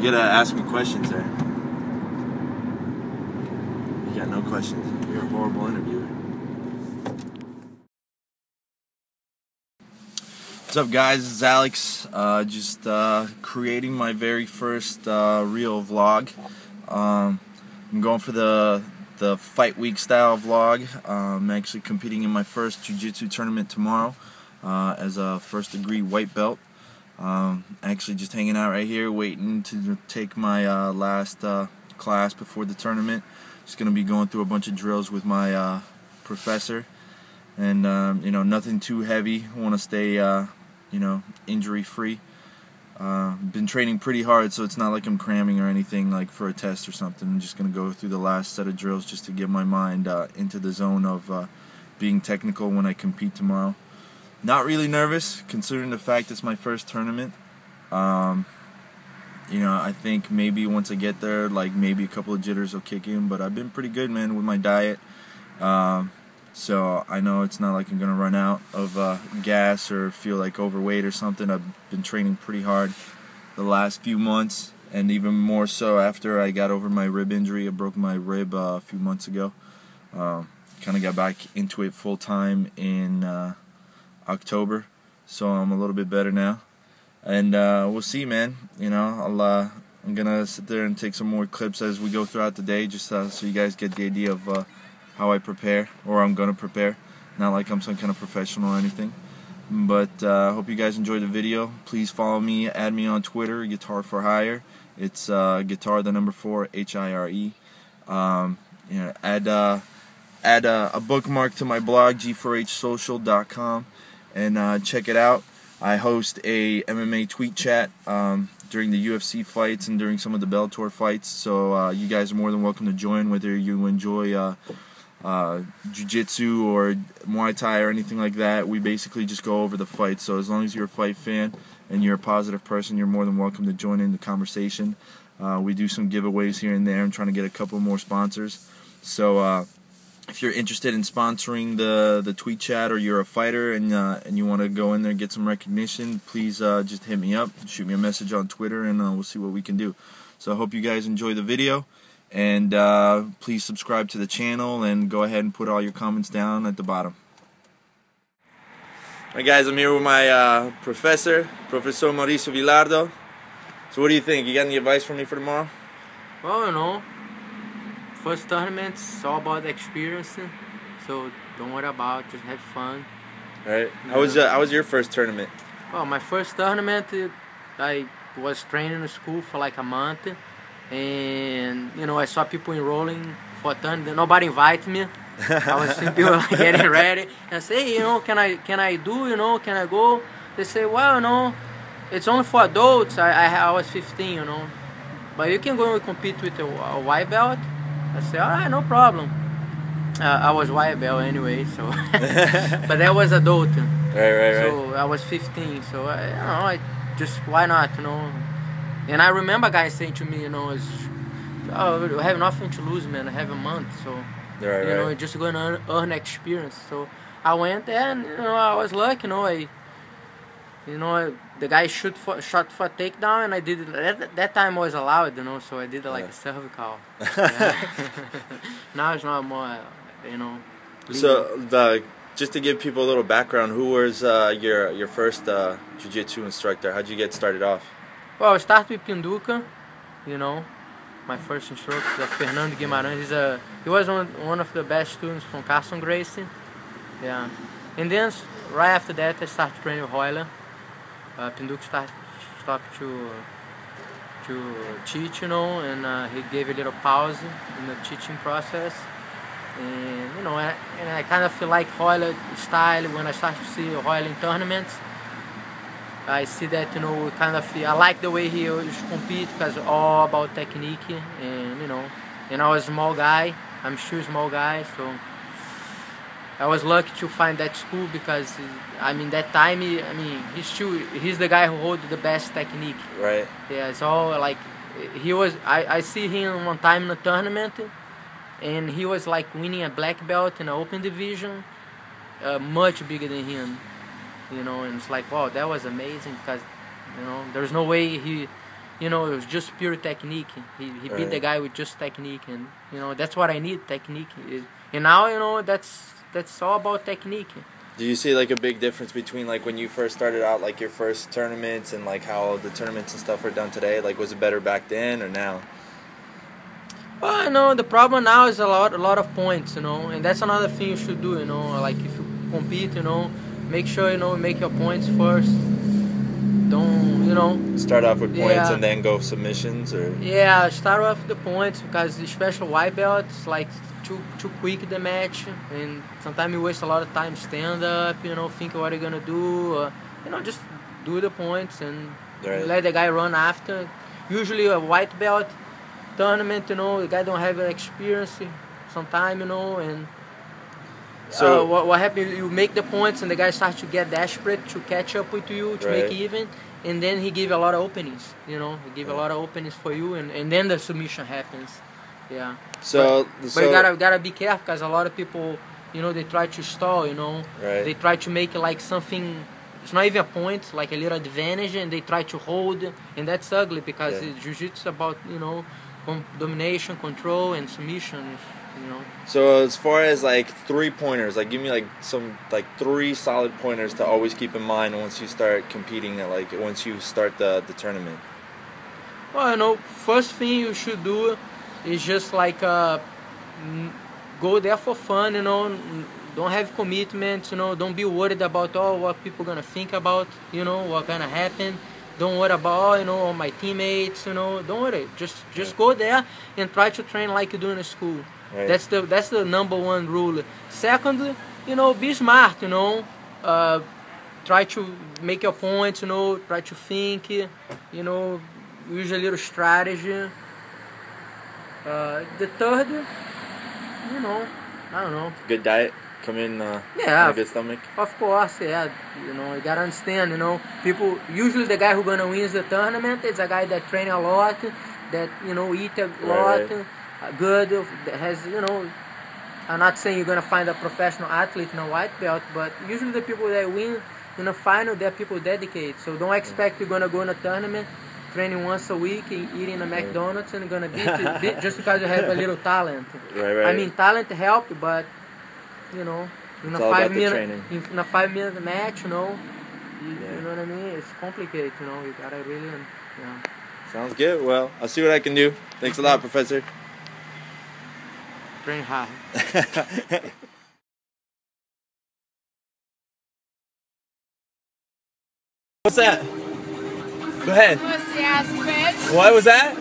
You gotta ask me questions there. You got no questions. You're a horrible interviewer. What's up, guys? This is Alex. Just creating my very first real vlog. I'm going for the fight week style vlog. I'm actually competing in my first Jiu Jitsu tournament tomorrow as a first degree white belt. Actually just hanging out right here waiting to take my last class before the tournament. Just going to be going through a bunch of drills with my professor, and you know, nothing too heavy. I want to stay you know, injury free. Been training pretty hard, so it's not like I'm cramming or anything like for a test or something. I'm just going to go through the last set of drills just to get my mind into the zone of being technical when I compete tomorrow. Not really nervous, considering the fact it's my first tournament. You know, I think maybe once I get there, like maybe a couple of jitters will kick in, but I've been pretty good, man, with my diet. So I know it's not like I'm going to run out of gas or feel like overweight or something. I've been training pretty hard the last few months, and even more so after I got over my rib injury. I broke my rib a few months ago. Kind of got back into it full time in October, so I'm a little bit better now. And we'll see, man. You know, I'm gonna sit there and take some more clips as we go throughout the day, just so you guys get the idea of how I prepare, or I'm gonna prepare. Not like I'm some kind of professional or anything. But I hope you guys enjoyed the video. Please follow me, add me on Twitter, Guitar for Hire. It's guitar the number 4 HIRE. You know, add a bookmark to my blog, g4hsocial.com, and check it out. I host a MMA tweet chat during the UFC fights and during some of the Bellator fights, so you guys are more than welcome to join, whether you enjoy Jiu Jitsu or Muay Thai or anything like that. We basically just go over the fights, so as long as you're a fight fan and you're a positive person, you're more than welcome to join in the conversation. We do some giveaways here and there. I'm trying to get a couple more sponsors, so if you're interested in sponsoring the tweet chat, or you're a fighter and you want to go in there and get some recognition, please just hit me up, shoot me a message on Twitter, and we'll see what we can do. So I hope you guys enjoy the video, and please subscribe to the channel and go ahead and put all your comments down at the bottom. Alright, guys, I'm here with my Professor Mauricio Vilardo. So what do you think? You got any advice for me for tomorrow? Well, you know, first tournament's all about the experience, so don't worry about it, just have fun. Alright. How was your first tournament? Well, my first tournament, I was training in school for like a month, and you know, I saw people enrolling for a tournament. Nobody invited me. I was seeing people like, getting ready, and I say, hey, you know, can I do, you know, can I go? They say, well, you know, it's only for adults. I was 15, you know, but you can go and compete with a white belt. I said, alright, no problem. I was white belt anyway, so but that was adult. Right. So I was 15, so I don't know, I just, why not, you know? And I remember guys saying to me, you know, oh, I have nothing to lose, man. I have a month, so you know, just gonna earn experience. So I went there, and you know, I was lucky, you know, the guy shot for a takedown, and I did it. That time was allowed, you know, so I did it like a cervical. Now it's not more, you know. Legal. So just to give people a little background, who was your first jiu-jitsu instructor? How'd you get started off? Well, I started with Pinduca, you know. My first instructor, Fernando Guimarães. He was one of the best students from Carson Gracie. Yeah. And then right after that, I started training with Royler. Pinduca stopped to teach, you know, and he gave a little pause in the teaching process. And you know, and I kind of feel like Royler style when I start to see Royler in tournaments. I see that, you know, kind of, I like the way he used to compete, because all about technique, and you know, and I was a small guy, I'm still a small guy, so I was lucky to find that school, because I mean that time he's the guy who holds the best technique. Right. Yeah, it's all like I see him one time in a tournament, and he was like winning a black belt in an open division, much bigger than him. You know, and it's like, wow, that was amazing, because you know, there's no way you know, it was just pure technique. He beat Right. the guy with just technique, and you know that's what I need, technique. And now you know that's all about technique. Do you see like a big difference between like when you first started out, like your first tournaments, and like how the tournaments and stuff are done today? Like, was it better back then or now? Well, you know, the problem now is a lot of points, you know, and that's another thing you should do, you know, like if you compete, you know, make sure, you know, make your points first. Don't, you know. Start off with points Yeah. and then go submissions, or Yeah, start off with the points, because the special white belts, like, too quick the match, and sometimes you waste a lot of time stand up, you know, think what you're gonna do, you know, just do the points and Right. let the guy run after. Usually a white belt tournament, you know, the guy don't have experience sometime, you know, and So- what happens, you make the points and the guy starts to get desperate to catch up with you, to Right. make even, and then he give a lot of openings, you know, he give a lot of openings for you, and then the submission happens. Yeah. so But you gotta be careful, because a lot of people, you know, they try to stall, you know. Right. They try to make it like something, it's not even a point, like a little advantage, and they try to hold, and that's ugly, because Yeah. Jiu-Jitsu is about, you know, domination, control, and submission, you know. So as far as like 3-pointers, like give me like some like 3 solid pointers to always keep in mind once you start competing, at like once you start the tournament. Well, you know, first thing you should do is just like go there for fun, you know. Don't have commitments, you know. Don't be worried about what people gonna think about, you know, what gonna happen. Don't worry about, you know, all my teammates, you know. Don't worry. Just go there and try to train like you do in school. Right. That's the number one rule. Secondly, you know, be smart, you know. Try to make your points, you know. Try to think, you know. Use a little strategy. The third, you know, I don't know. Good diet, come in Yeah. on a good stomach. Of course, yeah. You know, you gotta understand, you know, people, usually the guy who gonna win the tournament is a guy that train a lot, that, you know, eat a lot, Right. Good, that has, you know, I'm not saying you're gonna find a professional athlete in a white belt, but usually the people that win in a final, they're people dedicated. So don't expect you're gonna go in a tournament, training once a week, eating a McDonald's, and gonna beat just because you have a little talent. Right. I mean, talent helped, but you know, in It's a all about 5 the minute training. in a 5 minute match, you know, you Yeah. know what I mean. It's complicated, you know. You gotta really, yeah. Sounds good. Well, I'll see what I can do. Thanks a lot, Professor. Train hard. What's that? Go ahead. Pussy ass bitch. What was that?